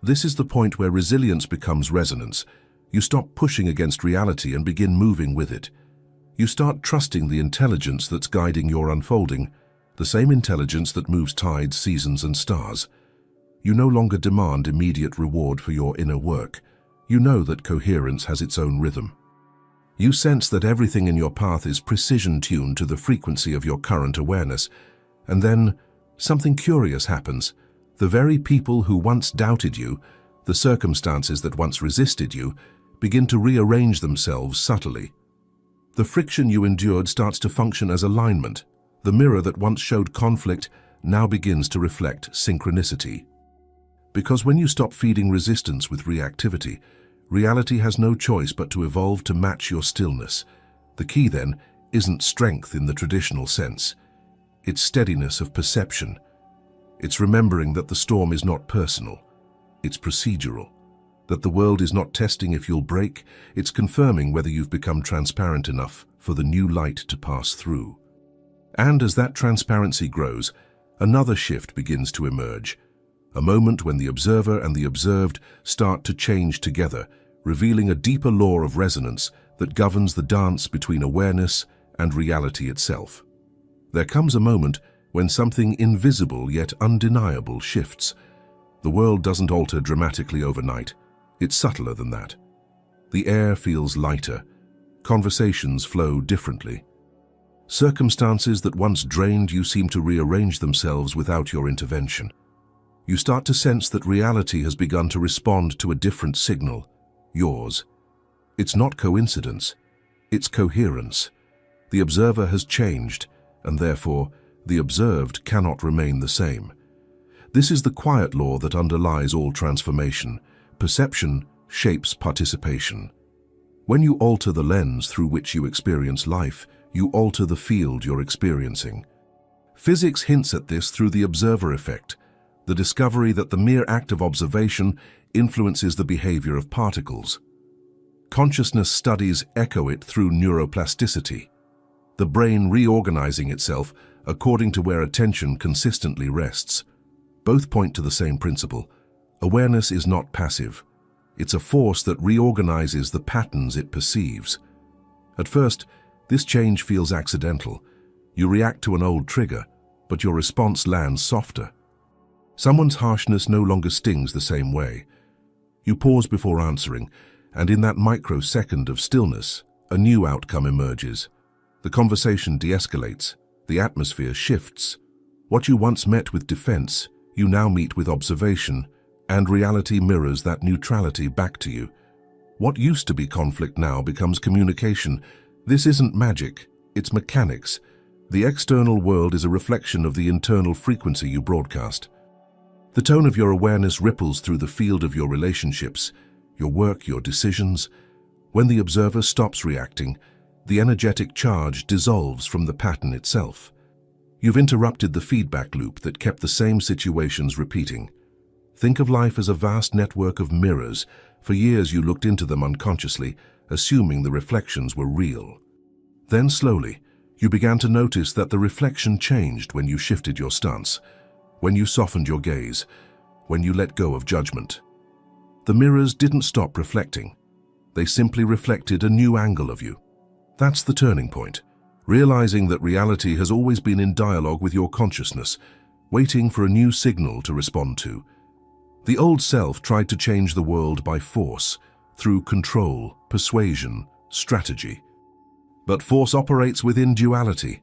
This is the point where resilience becomes resonance. You stop pushing against reality and begin moving with it. You start trusting the intelligence that's guiding your unfolding, the same intelligence that moves tides, seasons, and stars. You no longer demand immediate reward for your inner work. You know that coherence has its own rhythm. You sense that everything in your path is precision-tuned to the frequency of your current awareness. And then, something curious happens. The very people who once doubted you, the circumstances that once resisted you, begin to rearrange themselves subtly. The friction you endured starts to function as alignment. The mirror that once showed conflict now begins to reflect synchronicity. Because when you stop feeding resistance with reactivity, reality has no choice but to evolve to match your stillness. The key, then, isn't strength in the traditional sense. It's steadiness of perception. It's remembering that the storm is not personal. It's procedural. That the world is not testing if you'll break, it's confirming whether you've become transparent enough for the new light to pass through. And as that transparency grows, another shift begins to emerge. A moment when the observer and the observed start to change together, revealing a deeper law of resonance that governs the dance between awareness and reality itself. There comes a moment when something invisible yet undeniable shifts. The world doesn't alter dramatically overnight. It's subtler than that. The air feels lighter. Conversations flow differently. Circumstances that once drained you seem to rearrange themselves without your intervention. You start to sense that reality has begun to respond to a different signal, yours. It's not coincidence, it's coherence. The observer has changed, and therefore, the observed cannot remain the same. This is the quiet law that underlies all transformation. Perception shapes participation. When you alter the lens through which you experience life, you alter the field you're experiencing. Physics hints at this through the observer effect, the discovery that the mere act of observation influences the behavior of particles. Consciousness studies echo it through neuroplasticity, the brain reorganizing itself according to where attention consistently rests. Both point to the same principle. Awareness is not passive. It's a force that reorganizes the patterns it perceives. At first, this change feels accidental. You react to an old trigger, but your response lands softer. Someone's harshness no longer stings the same way. You pause before answering, and in that microsecond of stillness, a new outcome emerges. The conversation de-escalates, the atmosphere shifts. What you once met with defense, you now meet with observation, and reality mirrors that neutrality back to you. What used to be conflict now becomes communication. This isn't magic, it's mechanics. The external world is a reflection of the internal frequency you broadcast. The tone of your awareness ripples through the field of your relationships, your work, your decisions. When the observer stops reacting, the energetic charge dissolves from the pattern itself. You've interrupted the feedback loop that kept the same situations repeating. Think of life as a vast network of mirrors. For years you looked into them unconsciously, assuming the reflections were real. Then slowly, You began to notice that the reflection changed when you shifted your stance, when you softened your gaze, when you let go of judgment. The mirrors didn't stop reflecting. They simply reflected a new angle of you. That's the turning point, realizing that reality has always been in dialogue with your consciousness, waiting for a new signal to respond to. The old self tried to change the world by force, through control, persuasion, strategy. But force operates within duality.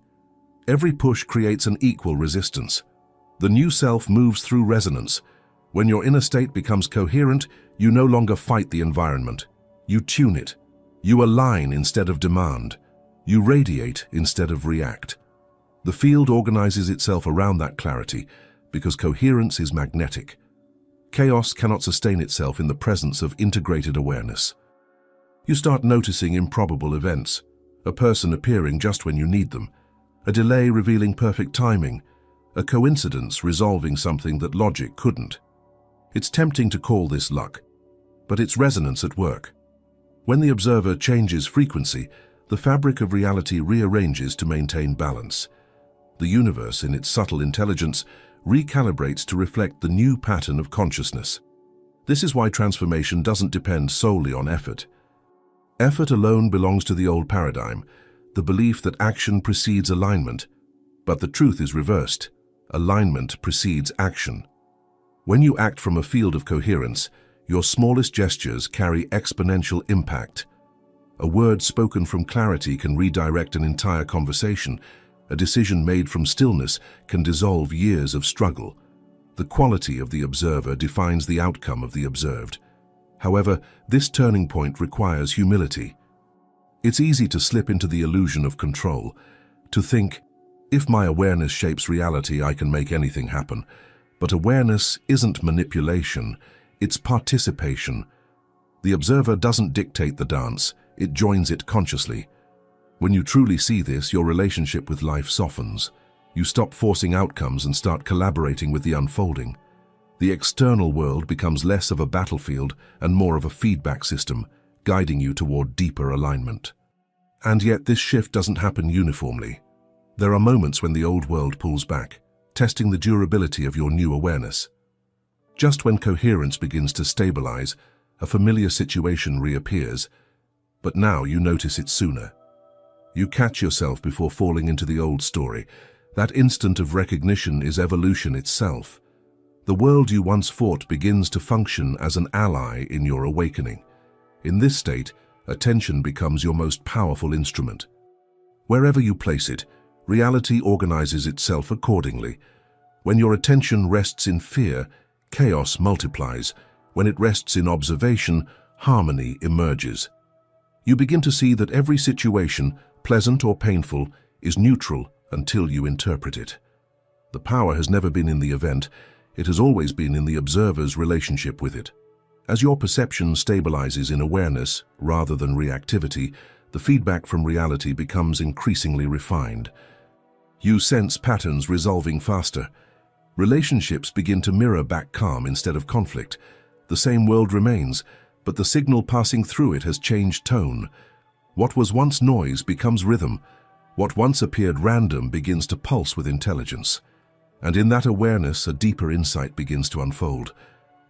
Every push creates an equal resistance. The new self moves through resonance. When your inner state becomes coherent, you no longer fight the environment. You tune it. You align instead of demand. You radiate instead of react. The field organizes itself around that clarity because coherence is magnetic. Chaos cannot sustain itself in the presence of integrated awareness. You start noticing improbable events, a person appearing just when you need them, a delay revealing perfect timing, a coincidence resolving something that logic couldn't. It's tempting to call this luck, but it's resonance at work. When the observer changes frequency, the fabric of reality rearranges to maintain balance. The universe, in its subtle intelligence, recalibrates to reflect the new pattern of consciousness. This is why transformation doesn't depend solely on effort. Effort alone belongs to the old paradigm, the belief that action precedes alignment. But the truth is reversed. Alignment precedes action. When you act from a field of coherence, your smallest gestures carry exponential impact. A word spoken from clarity can redirect an entire conversation. A decision made from stillness can dissolve years of struggle. The quality of the observer defines the outcome of the observed. However, this turning point requires humility. It's easy to slip into the illusion of control, to think, if my awareness shapes reality, I can make anything happen. But awareness isn't manipulation, it's participation. The observer doesn't dictate the dance, it joins it consciously. When you truly see this, your relationship with life softens. You stop forcing outcomes and start collaborating with the unfolding. The external world becomes less of a battlefield and more of a feedback system, guiding you toward deeper alignment. And yet this shift doesn't happen uniformly. There are moments when the old world pulls back, testing the durability of your new awareness. Just when coherence begins to stabilize, a familiar situation reappears, but now you notice it sooner. You catch yourself before falling into the old story. That instant of recognition is evolution itself. The world you once fought begins to function as an ally in your awakening. In this state, attention becomes your most powerful instrument. Wherever you place it, reality organizes itself accordingly. When your attention rests in fear, chaos multiplies. When it rests in observation, harmony emerges. You begin to see that every situation, pleasant or painful, is neutral until you interpret it. The power has never been in the event, it has always been in the observer's relationship with it. As your perception stabilizes in awareness rather than reactivity, the feedback from reality becomes increasingly refined. You sense patterns resolving faster. Relationships begin to mirror back calm instead of conflict. The same world remains, but the signal passing through it has changed tone. What was once noise becomes rhythm. What once appeared random begins to pulse with intelligence. And in that awareness, a deeper insight begins to unfold,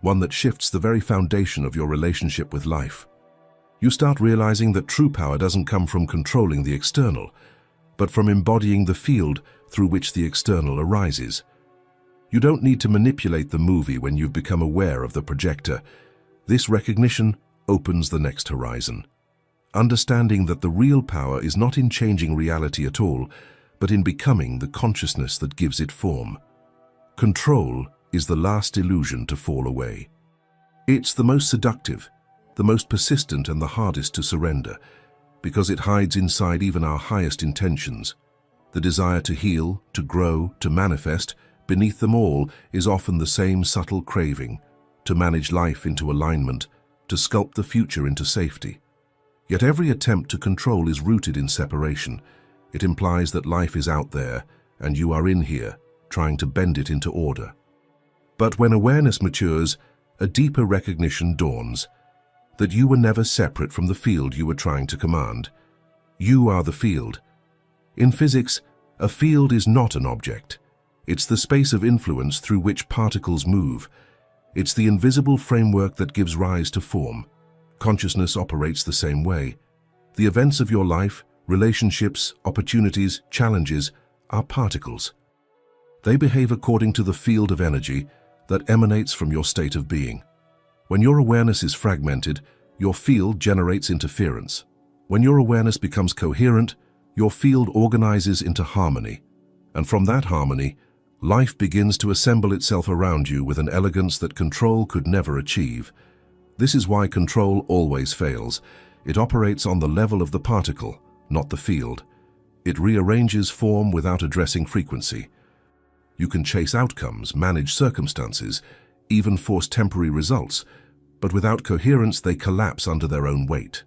one that shifts the very foundation of your relationship with life. You start realizing that true power doesn't come from controlling the external, but from embodying the field through which the external arises. You don't need to manipulate the movie when you've become aware of the projector. This recognition opens the next horizon. Understanding that the real power is not in changing reality at all, but in becoming the consciousness that gives it form. Control is the last illusion to fall away. It's the most seductive, the most persistent and the hardest to surrender, because it hides inside even our highest intentions. The desire to heal, to grow, to manifest, beneath them all is often the same subtle craving, to manage life into alignment, to sculpt the future into safety. Yet every attempt to control is rooted in separation. It implies that life is out there, and you are in here, trying to bend it into order. But when awareness matures, a deeper recognition dawns, that you were never separate from the field you were trying to command. You are the field. In physics, a field is not an object. It's the space of influence through which particles move. It's the invisible framework that gives rise to form. Consciousness operates the same way. The events of your life, relationships, opportunities, challenges, are particles. They behave according to the field of energy that emanates from your state of being. When your awareness is fragmented, your field generates interference. When your awareness becomes coherent, your field organizes into harmony. And from that harmony, life begins to assemble itself around you with an elegance that control could never achieve. This is why control always fails. It operates on the level of the particle, not the field. It rearranges form without addressing frequency. You can chase outcomes, manage circumstances, even force temporary results, but without coherence they collapse under their own weight.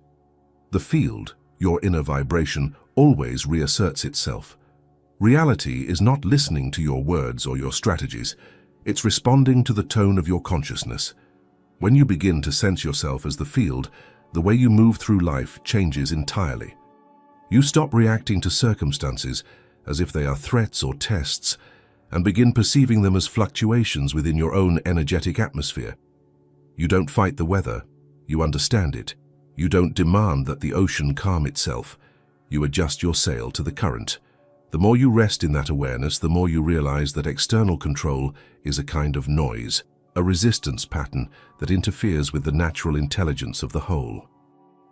The field, your inner vibration, always reasserts itself. Reality is not listening to your words or your strategies. It's responding to the tone of your consciousness. When you begin to sense yourself as the field, the way you move through life changes entirely. You stop reacting to circumstances as if they are threats or tests, and begin perceiving them as fluctuations within your own energetic atmosphere. You don't fight the weather, you understand it. You don't demand that the ocean calm itself. You adjust your sail to the current. The more you rest in that awareness, the more you realize that external control is a kind of noise, a resistance pattern that interferes with the natural intelligence of the whole.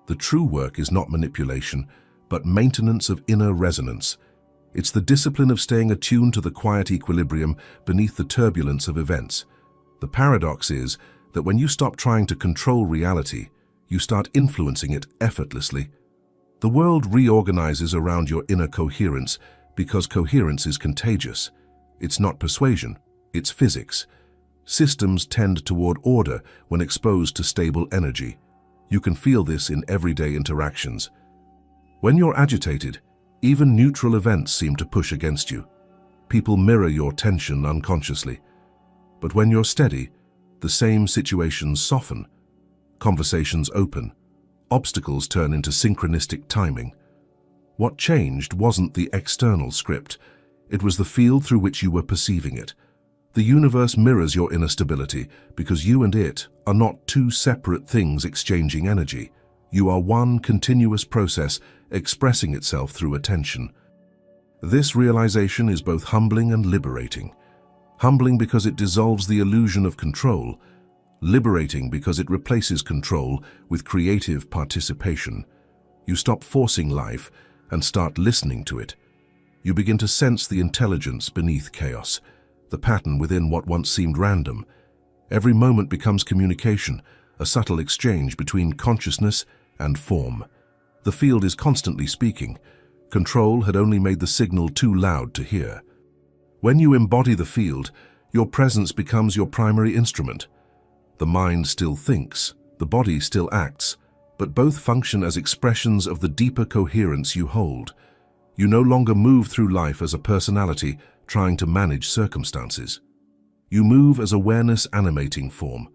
The true work is not manipulation, but maintenance of inner resonance. It's the discipline of staying attuned to the quiet equilibrium beneath the turbulence of events. The paradox is that when you stop trying to control reality, you start influencing it effortlessly. The world reorganizes around your inner coherence because coherence is contagious. It's not persuasion, it's physics. Systems tend toward order when exposed to stable energy. You can feel this in everyday interactions. When you're agitated, even neutral events seem to push against you. People mirror your tension unconsciously. But when you're steady, the same situations soften. Conversations open. Obstacles turn into synchronistic timing. What changed wasn't the external script. It was the field through which you were perceiving it. The universe mirrors your inner stability because you and it are not two separate things exchanging energy. You are one continuous process expressing itself through attention. This realization is both humbling and liberating. Humbling because it dissolves the illusion of control, liberating because it replaces control with creative participation. You stop forcing life and start listening to it. You begin to sense the intelligence beneath chaos, the pattern within what once seemed random. Every moment becomes communication, a subtle exchange between consciousness and form. The field is constantly speaking. Control had only made the signal too loud to hear. When you embody the field, your presence becomes your primary instrument. The mind still thinks, the body still acts, but both function as expressions of the deeper coherence you hold. You no longer move through life as a personality trying to manage circumstances. You move as awareness animating form.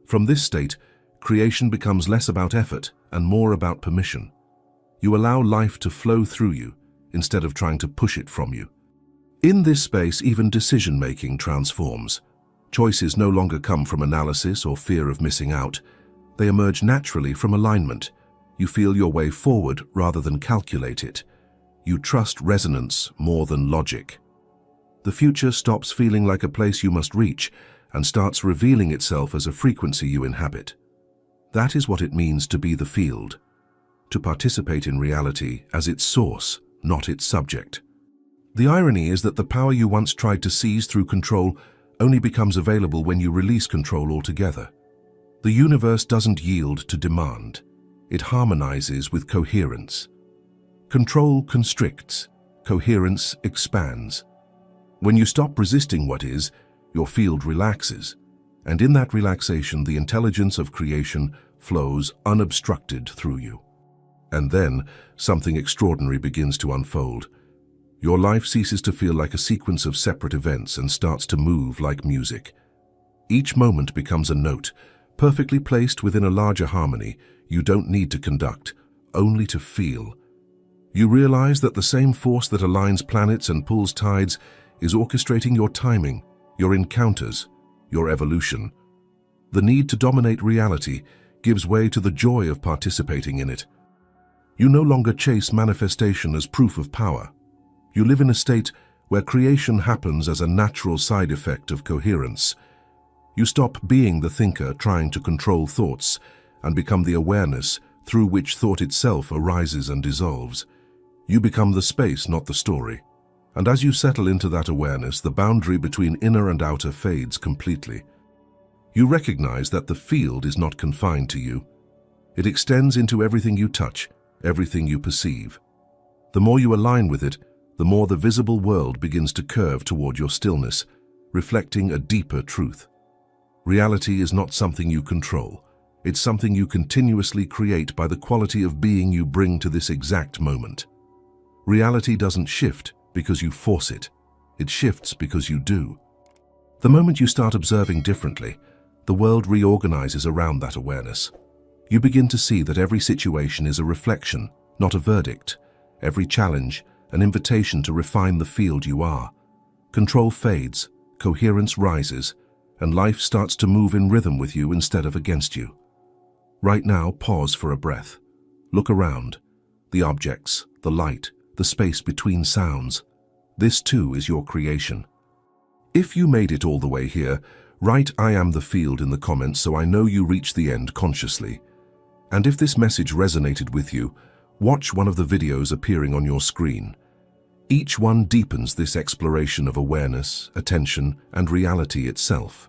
From this state, creation becomes less about effort and more about permission. You allow life to flow through you instead of trying to push it from you. In this space, even decision-making transforms. Choices no longer come from analysis or fear of missing out. They emerge naturally from alignment. You feel your way forward rather than calculate it. You trust resonance more than logic. The future stops feeling like a place you must reach and starts revealing itself as a frequency you inhabit. That is what it means to be the field, to participate in reality as its source, not its subject. The irony is that the power you once tried to seize through control only becomes available when you release control altogether. The universe doesn't yield to demand. It harmonizes with coherence. Control constricts, coherence expands. When you stop resisting what is, your field relaxes, and in that relaxation the intelligence of creation flows unobstructed through you. And then something extraordinary begins to unfold. Your life ceases to feel like a sequence of separate events and starts to move like music. Each moment becomes a note, perfectly placed within a larger harmony you don't need to conduct, only to feel. You realize that the same force that aligns planets and pulls tides is orchestrating your timing, your encounters, your evolution. The need to dominate reality gives way to the joy of participating in it. You no longer chase manifestation as proof of power. You live in a state where creation happens as a natural side effect of coherence. You stop being the thinker trying to control thoughts and become the awareness through which thought itself arises and dissolves. You become the space, not the story. And as you settle into that awareness, the boundary between inner and outer fades completely. You recognize that the field is not confined to you. It extends into everything you touch, everything you perceive. The more you align with it, the more the visible world begins to curve toward your stillness, reflecting a deeper truth. Reality is not something you control. It's something you continuously create by the quality of being you bring to this exact moment. Reality doesn't shift because you force it. It shifts because you do. The moment you start observing differently, the world reorganizes around that awareness. You begin to see that every situation is a reflection, not a verdict. Every challenge, an invitation to refine the field you are. Control fades, coherence rises, and life starts to move in rhythm with you instead of against you. Right now, pause for a breath. Look around. The objects, the light, the space between sounds. This too is your creation. If you made it all the way here, write "I am the field" in the comments so I know you reached the end consciously. And if this message resonated with you, watch one of the videos appearing on your screen. Each one deepens this exploration of awareness, attention, and reality itself.